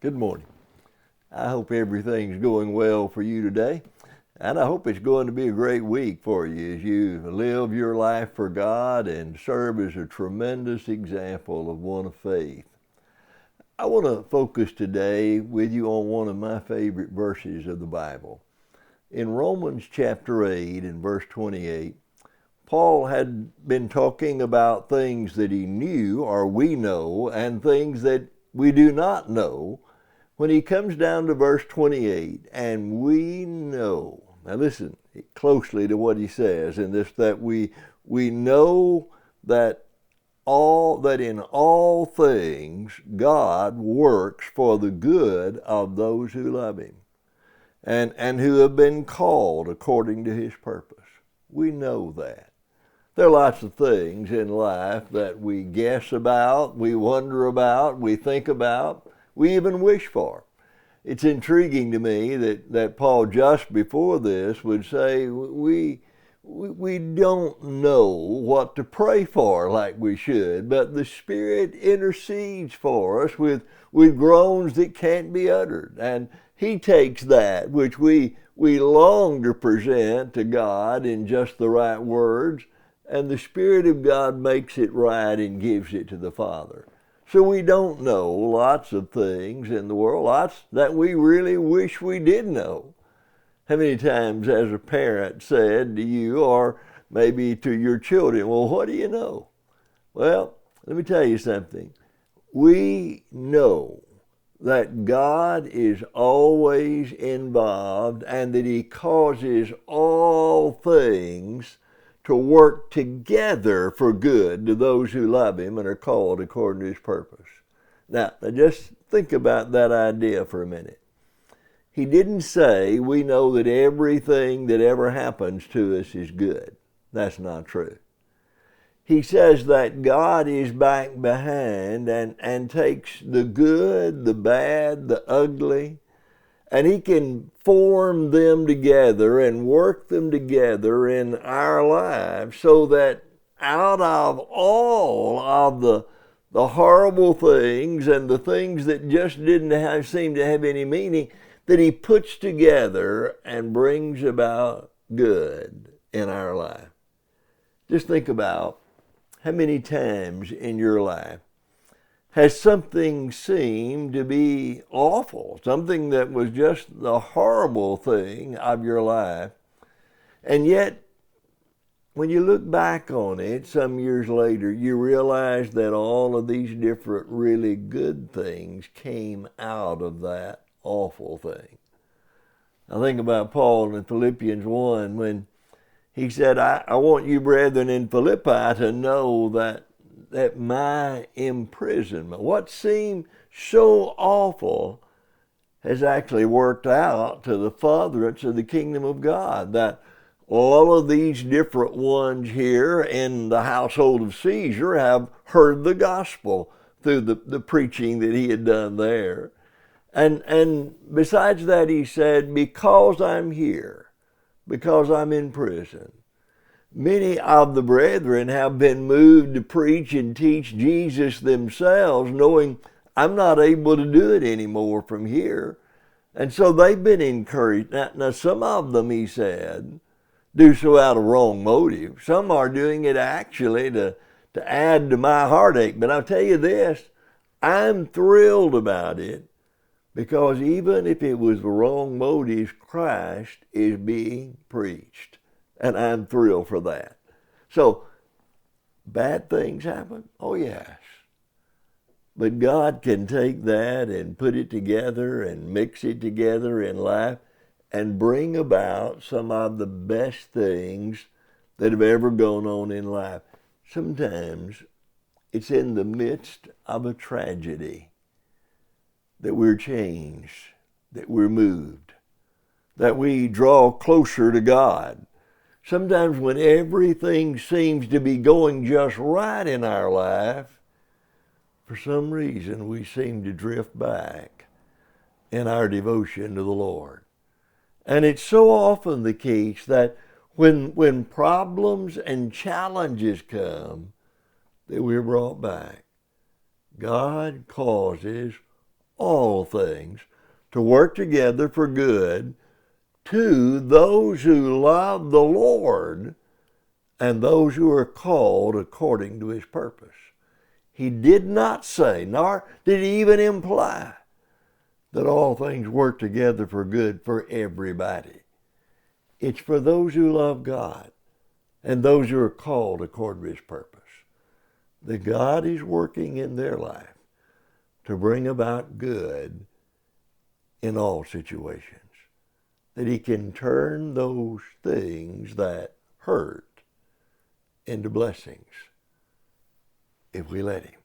Good morning. I hope everything's going well for you today. And I hope it's going to be a great week for you as you live your life for God and serve as a tremendous example of one of faith. I want to focus today with you on one of my favorite verses of the Bible. In Romans chapter 8 and verse 28, Paul had been talking about things that he knew or we know and things that we do not know. When he comes down to verse 28, and we know. Now listen closely to what he says in this, that we know that in all things God works for the good of those who love him and who have been called according to his purpose. We know that. There are lots of things in life that we guess about, we wonder about, we think about, we even wish for. It's intriguing to me that Paul just before this would say we don't know what to pray for like we should, but the Spirit intercedes for us with groans that can't be uttered. And he takes that which we long to present to God in just the right words, and the Spirit of God makes it right and gives it to the Father. So we don't know lots of things in the world, lots that we really wish we did know. How many times has a parent said to you, or maybe to your children, well, what do you know? Well, let me tell you something. We know that God is always involved and that he causes all things to work together for good to those who love him and are called according to his purpose. Now just think about that idea for a minute. He didn't say we know that everything that ever happens to us is good. That's not true. He says that God is back behind and takes the good, the bad, the ugly, and he can form them together and work them together in our lives so that out of all of the horrible things and the things that just didn't seem to have any meaning, that he puts together and brings about good in our life. Just think about how many times in your life has something seemed to be awful, something that was just the horrible thing of your life, and yet when you look back on it some years later, you realize that all of these different really good things came out of that awful thing. I think about Paul in Philippians 1 when he said, I want you brethren in Philippi to know that my imprisonment, what seemed so awful, has actually worked out to the furtherance of the kingdom of God. That all of these different ones here in the household of Caesar have heard the gospel through the preaching that he had done there. And besides that, he said, because I'm here, because I'm in prison, many of the brethren have been moved to preach and teach Jesus themselves, knowing I'm not able to do it anymore from here. And so they've been encouraged. Now some of them, he said, do so out of wrong motive. Some are doing it actually to add to my heartache. But I'll tell you this, I'm thrilled about it because even if it was the wrong motive, Christ is being preached. And I'm thrilled for that. So, bad things happen? Oh, yes. But God can take that and put it together and mix it together in life and bring about some of the best things that have ever gone on in life. Sometimes it's in the midst of a tragedy that we're changed, that we're moved, that we draw closer to God. Sometimes when everything seems to be going just right in our life, for some reason we seem to drift back in our devotion to the Lord. And it's so often the case that when problems and challenges come, that we're brought back. God causes all things to work together for good to those who love the Lord and those who are called according to his purpose. He did not say, nor did he even imply, that all things work together for good for everybody. It's for those who love God and those who are called according to his purpose. That God is working in their life to bring about good in all situations. That he can turn those things that hurt into blessings if we let him.